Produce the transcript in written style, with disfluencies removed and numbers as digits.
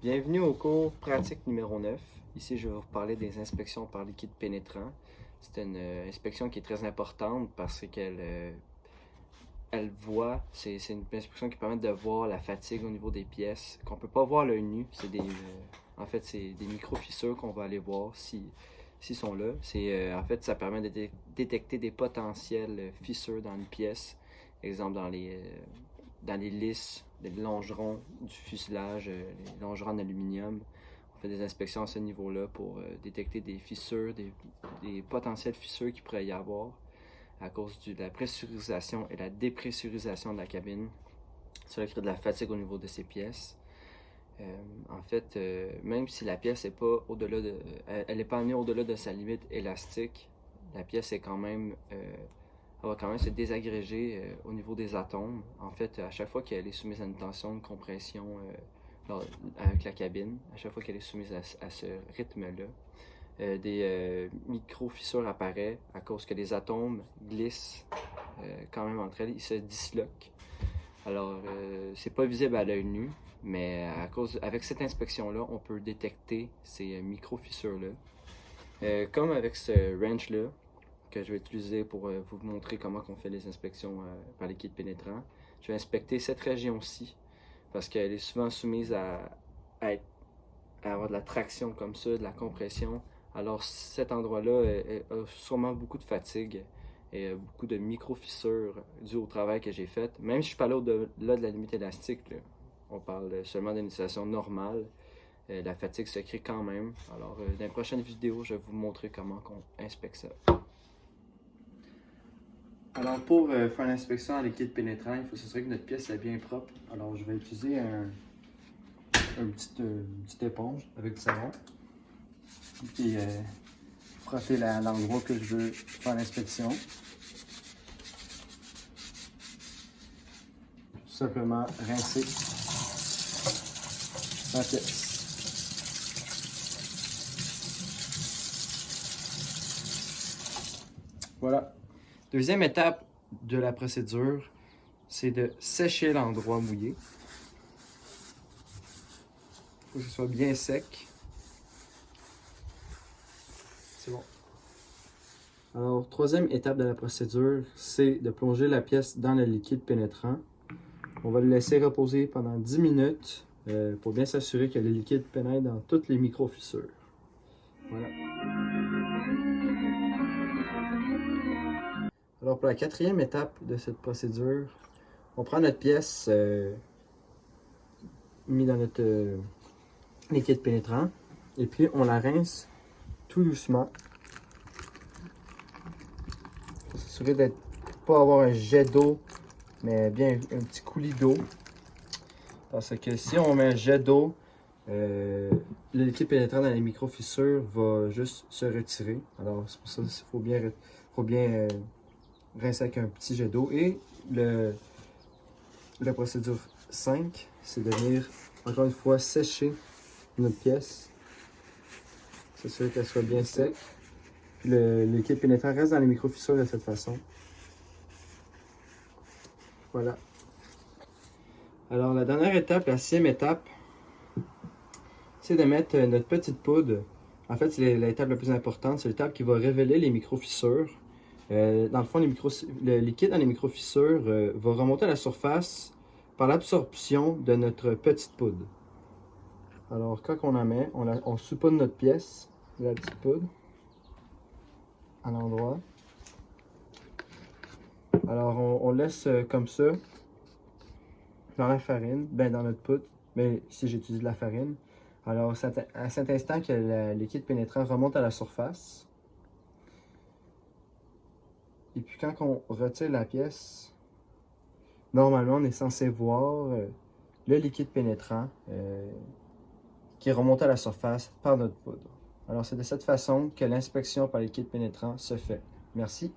Bienvenue au cours pratique numéro 9. Ici, je vais vous parler des inspections par liquide pénétrant. C'est une inspection qui est très importante parce qu'elle c'est une inspection qui permet de voir la fatigue au niveau des pièces qu'on ne peut pas voir à l'œil nu. En fait, c'est des micro-fissures qu'on va aller voir s'ils sont là. En fait, ça permet de détecter des potentielles fissures dans une pièce. Exemple, dans les lisses, les longerons du fuselage, les longerons en aluminium. On fait des inspections à ce niveau-là pour détecter des fissures, des potentielles fissures qu'il pourrait y avoir à cause de la pressurisation et la dépressurisation de la cabine. Cela crée de la fatigue au niveau de ces pièces. Même si la pièce n'est pas elle n'est pas amenée au-delà de sa limite élastique, la pièce est quand même elle va quand même se désagréger au niveau des atomes. En fait, à chaque fois qu'elle est soumise à une tension de compression avec la cabine, à chaque fois qu'elle est soumise à ce rythme-là, des micro-fissures apparaissent à cause que les atomes glissent quand même entre elles, ils se disloquent. Alors, c'est pas visible à l'œil nu, mais avec cette inspection-là, on peut détecter ces micro-fissures-là. Comme avec ce wrench-là, que je vais utiliser pour vous montrer comment on fait les inspections par liquide pénétrant. Je vais inspecter cette région-ci parce qu'elle est souvent soumise à avoir de la traction comme ça, de la compression. Alors cet endroit-là a sûrement beaucoup de fatigue et beaucoup de micro-fissures dues au travail que j'ai fait. Même si je suis pas allé au-delà de la limite élastique, là, on parle seulement d'une utilisation normale. La fatigue se crée quand même. Alors, dans les prochaines vidéos, je vais vous montrer comment on inspecte ça. Alors, pour faire l'inspection en liquide pénétrant, il faut s'assurer que notre pièce est bien propre. Alors, je vais utiliser une petite éponge avec du savon. Puis, frotter l'endroit que je veux faire l'inspection. Tout simplement rincer la pièce. Voilà. Deuxième étape de la procédure, c'est de sécher l'endroit mouillé. Il faut que ce soit bien sec. C'est bon. Alors, troisième étape de la procédure, c'est de plonger la pièce dans le liquide pénétrant. On va le laisser reposer pendant 10 minutes pour bien s'assurer que le liquide pénètre dans toutes les micro-fissures. Voilà. Alors, pour la quatrième étape de cette procédure, on prend notre pièce mise dans notre liquide pénétrant et puis on la rince tout doucement. Il faut s'assurer de ne pas avoir un jet d'eau, mais bien un petit coulis d'eau. Parce que si on met un jet d'eau, le liquide pénétrant dans les micro-fissures va juste se retirer. Alors, c'est pour ça qu'il faut bien rincer avec un petit jet d'eau. Et la procédure 5, c'est de venir, encore une fois, sécher notre pièce. S'assurer qu'elle soit bien sec. Le liquide pénétrant reste dans les micro-fissures de cette façon. Voilà. Alors, la dernière étape, la 6e étape, c'est de mettre notre petite poudre. En fait, c'est l'étape la plus importante. C'est l'étape qui va révéler les micro-fissures. Dans le fond, le liquide dans les micro-fissures va remonter à la surface par l'absorption de notre petite poudre. Alors, quand on en met, on saupoudre notre pièce de la petite poudre à l'endroit. Alors, on laisse comme ça dans la farine, dans notre poudre, mais ici j'utilise de la farine. Alors, à cet instant que le liquide pénétrant remonte à la surface, et puis quand on retire la pièce, normalement on est censé voir le liquide pénétrant qui remonte à la surface par notre poudre. Alors, c'est de cette façon que l'inspection par liquide pénétrant se fait. Merci.